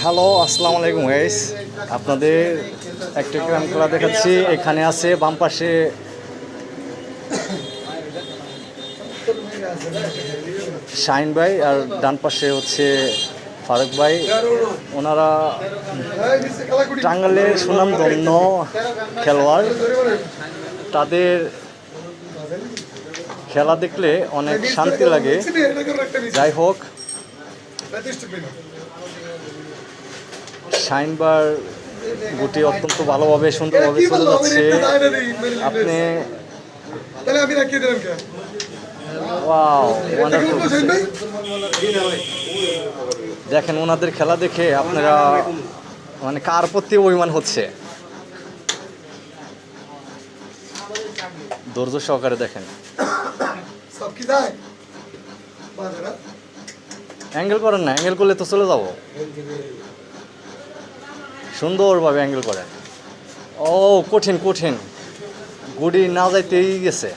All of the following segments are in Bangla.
হ্যালো, আসসালামু আলাইকুম গাইস। আপনাদের একটা ক্রাম খেলা দেখাচ্ছি। এখানে আছে বাম পাশে শাইন ভাই আর ডান পাশে হচ্ছে ফারুক ভাই। ওনারা টাঙ্গাইলের সুনামধন্য খেলোয়াড়। তাদের খেলা দেখলে অনেক শান্তি লাগে। যাই হোক, শাইনবার গুটি অত্যন্ত ভালোভাবে সুন্দরভাবে চলে যাচ্ছে। আপনি ওয়াও, ওয়ান্ডারফুল। দেখেন ওনাদের খেলা দেখে আপনারা মানে কার প্রতি অভিমান হচ্ছে। ধৈর্য সহকারে দেখেন। অ্যাঙ্গেল করেন না, অ্যাঙ্গেল করলে তো চলে যাব। সুন্দরভাবে অ্যাঙ্গেল করেন। ও কঠিন কঠিন, গুড়ি না যাইতেই গেছে।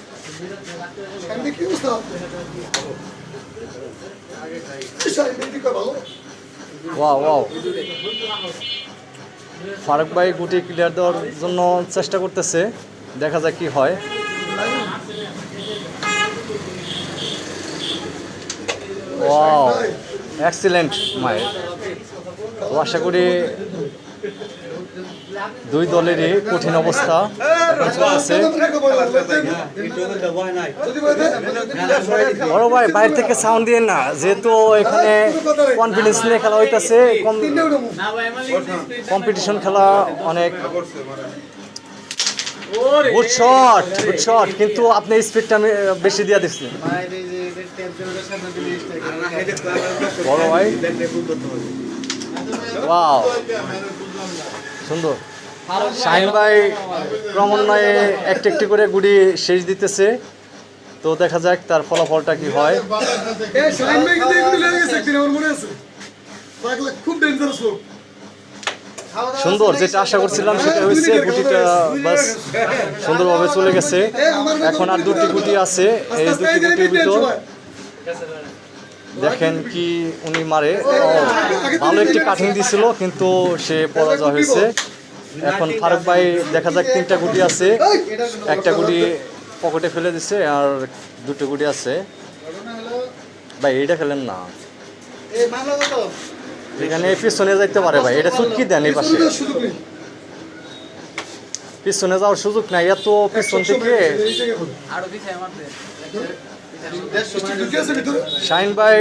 ওয়াও ওয়াও, ফারুক ভাই গুটি ক্লিয়ার দেওয়ার জন্য চেষ্টা করতেছে, দেখা যাক কি হয়। ওয়াও, এক্সিলেন্ট মাই। তো আশা করি দুই দলেরই কঠিন অবস্থা এখন চলতেছে। বড় ভাই বাইরে থেকে সাউন্ড দিয়ে না, যেহেতু এখানে কনফিডেন্স নিয়ে খেলা হইতেছে, কম্পিটিশন খেলা অনেক। গুড শট, গুড শট, কিন্তু আপনি স্পিডটা বেশি দিয়ে দিচ্ছেন বড় ভাই। ওয়াও, সুন্দর। শাহিন ভাই ক্রমান্বয়ে একটি একটি করে গুড়ি শেষ দিতেছে। তো দেখা যাক তার ফলাফলটা কি হয়। সুন্দর, যেটা আশা করছিলাম সেটা হচ্ছে, গুটিটা বাস সুন্দরভাবে চলে গেছে। এখন আর দুটি গুটি আছে, এই দুটি গুটির ভিতর দেখেন কি উনি মারে। ভালো একটি কাটিং দিছিল, কিন্তু সে পরাজয় হয়েছে। এখন ফারুক ভাই দেখা যাক তিনটা গুটি আছে, একটা গুটি পকেটে ফেলে দিছে আর দুটো গুটি আছে। ভাই এইটা খেলেন না, এখানে পিছনে যাইতে পারে ভাই। এটা চুটকি দেন, এই পাশে পিছনে যাওয়ার সুযোগ নাই, এত পিছন থেকে। শাহিন ভাই